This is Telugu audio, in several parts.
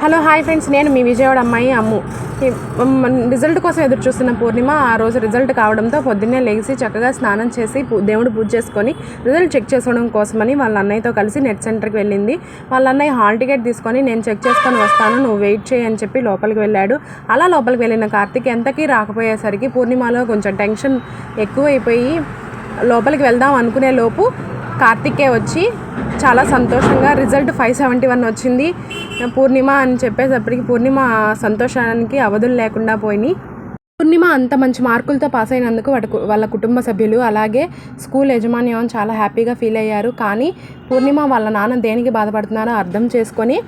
హలో హాయ్ ఫ్రెండ్స్, నేను మీ విజయవాడ అమ్మాయి అమ్ము. రిజల్ట్ కోసం ఎదురు చూస్తున్న పూర్ణిమ ఆ రోజు రిజల్ట్ కావడంతో పొద్దున్నే లేచి చక్కగా స్నానం చేసి దేవుడు పూజ చేసుకొని రిజల్ట్ చెక్ చేసుకోవడం కోసమని వాళ్ళ అన్నయ్యతో కలిసి నెట్ సెంటర్కి వెళ్ళింది. వాళ్ళ అన్నయ్య హాల్ టికెట్ తీసుకొని నేను చెక్ చేసుకొని వస్తాను, నువ్వు వెయిట్ చేయి అని చెప్పి లోపలికి వెళ్ళాడు. అలా లోపలికి వెళ్ళిన కార్తీక్ ఎంతకీ రాకపోయేసరికి పూర్ణిమలో కొంచెం టెన్షన్ ఎక్కువైపోయి లోపలికి వెళ్దాం అనుకునే లోపు కార్తీకే వచ్చి చాలా సంతోషంగా రిజల్ట్ 571 వచ్చింది పూర్ణిమ అని చెప్పేటప్పటికి పూర్ణిమ సంతోషానికి అవధులు లేకుండా పోయినాయి. పూర్ణిమ అంత మంచి మార్కులతో పాస్ అయినందుకు వాళ్ళ కుటుంబ సభ్యులు అలాగే స్కూల్ యాజమాన్యం చాలా హ్యాపీగా ఫీల్ అయ్యారు. కానీ పూర్ణిమ వాళ్ళ నాన్న దేనికి బాధపడుతున్నారో అర్థం చేసుకొని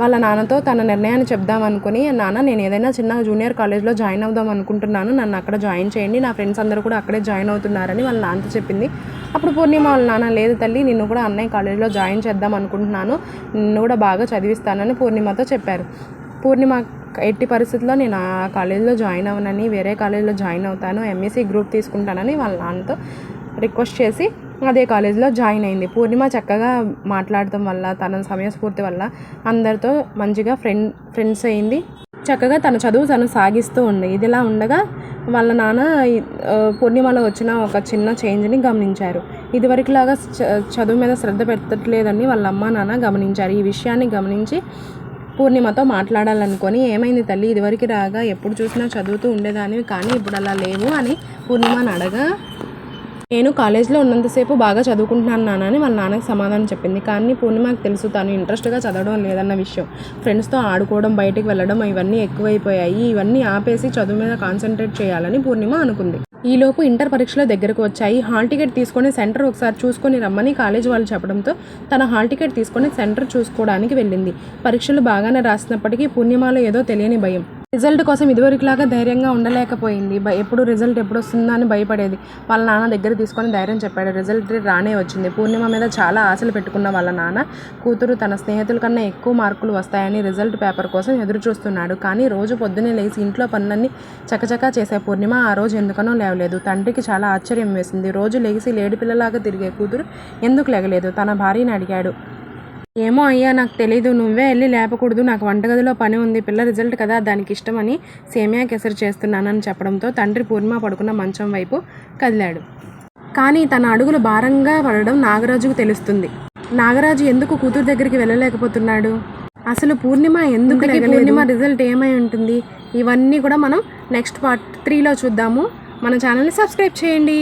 వాళ్ళ నాన్నతో తన నిర్ణయాన్ని చెప్దాం అనుకుని, నాన్న నేను ఏదైనా చిన్న జూనియర్ కాలేజ్లో జాయిన్ అవుదాం అనుకుంటున్నాను, నన్ను అక్కడ జాయిన్ చేయండి, నా ఫ్రెండ్స్ అందరూ కూడా అక్కడే జాయిన్ అవుతున్నారని వాళ్ళ నాన్నతో చెప్పింది. అప్పుడు పూర్ణిమ వాళ్ళ నాన్న, లేదు తల్లి, నిన్ను కూడా అన్నయ్య కాలేజ్లో జాయిన్ చేద్దాం అనుకుంటున్నాను, నిన్ను కూడా బాగా చదివిస్తానని పూర్ణిమతో చెప్పారు. పూర్ణిమ ఎట్టి పరిస్థితుల్లో నేను ఆ కాలేజ్లో జాయిన్ అవ్వనని, వేరే కాలేజ్లో జాయిన్ అవుతాను, ఎంఎస్సీ గ్రూప్ తీసుకుంటానని వాళ్ళ నాన్నతో రిక్వెస్ట్ చేసి అదే కాలేజ్లో జాయిన్ అయింది. పూర్ణిమ చక్కగా మాట్లాడటం వల్ల, తన సమయస్ఫూర్తి వల్ల అందరితో మంచిగా ఫ్రెండ్స్ అయింది. చక్కగా తన చదువు తను సాగిస్తూ ఉంది. ఇదిలా ఉండగా వాళ్ళ నాన్న పూర్ణిమలో వచ్చిన ఒక చిన్న చేంజ్ని గమనించారు. ఇదివరకులాగా చదువు మీద శ్రద్ధ పెట్టట్లేదని వాళ్ళ అమ్మ నాన్న గమనించారు. ఈ విషయాన్ని గమనించి పూర్ణిమతో మాట్లాడాలనుకొని, ఏమైంది తల్లి, ఇదివరకు రాగా ఎప్పుడు చూసినా చదువుతూ ఉండేదానివి కానీ ఇప్పుడు అలా లేవు అని పూర్ణిమని అడగా, నేను కాలేజ్లో ఉన్నంతసేపు బాగా చదువుకుంటున్నాను నాన్న అని వాళ్ళ నాన్నకి సమాధానం చెప్పింది. కానీ పూర్ణిమకి తెలుసు తను ఇంట్రెస్ట్గా చదవడం లేదన్న విషయం. ఫ్రెండ్స్తో ఆడుకోవడం, బయటికి వెళ్ళడం ఇవన్నీ ఎక్కువైపోయాయి. ఇవన్నీ ఆపేసి చదువు మీద కాన్సన్ట్రేట్ చేయాలని పూర్ణిమ అనుకుంది. ఈలోపు ఇంటర్ పరీక్షలు దగ్గరకు వచ్చాయి. హాల్ టికెట్ తీసుకొని సెంటర్ ఒకసారి చూసుకొని రమ్మని కాలేజ్ వాళ్ళు చెప్పడంతో తన హాల్ టికెట్ తీసుకొని సెంటర్ చూసుకోవడానికి వెళ్ళింది. పరీక్షలు బాగానే రాసినప్పటికీ పూర్ణిమలో ఏదో తెలియని భయం. రిజల్ట్ కోసం ఇదివరకులాగా ధైర్యంగా ఉండలేకపోయింది. ఎప్పుడు రిజల్ట్ ఎప్పుడు వస్తుందా అని భయపడేది. వాళ్ళ నాన్న దగ్గర తీసుకొని ధైర్యం చెప్పాడు. రిజల్ట్ రానే వచ్చింది. పూర్ణిమ మీద చాలా ఆశలు పెట్టుకున్న వాళ్ళ నాన్న కూతురు తన స్నేహితుల కన్నా ఎక్కువ మార్కులు వస్తాయని రిజల్ట్ పేపర్ కోసం ఎదురు చూస్తున్నాడు. కానీ రోజు పొద్దున్నే లేచి ఇంట్లో పనులన్నీ చకచకా చేసే పూర్ణిమ ఆ రోజు ఎందుకనో లేవలేదు. తండ్రికి చాలా ఆశ్చర్యం వేసింది. రోజు లేచి లేడిపిల్లలాగా తిరిగే కూతురు ఎందుకు లేగలేదు? తన భార్యని అడిగాడు. ఏమో అయ్యా, నాకు తెలీదు, నువ్వే వెళ్ళి లేపకూడదు, నాకు వంటగదిలో పని ఉంది, పిల్ల రిజల్ట్ కదా దానికి ఇష్టమని సేమియా కేసరి చేస్తున్నానని చెప్పడంతో తండ్రి పూర్ణిమ పడుకున్న మంచం వైపు కదిలాడు. కానీ తన అడుగులు భారంగా పడడం నాగరాజుకు తెలుస్తుంది. నాగరాజు ఎందుకు కూతురు దగ్గరికి వెళ్ళలేకపోతున్నాడు? అసలు పూర్ణిమ ఎందుకు పూర్ణిమ రిజల్ట్ ఏమై ఉంటుంది? ఇవన్నీ కూడా మనం నెక్స్ట్ పార్ట్ 3లో చూద్దాము. మన ఛానల్ని సబ్స్క్రైబ్ చేయండి.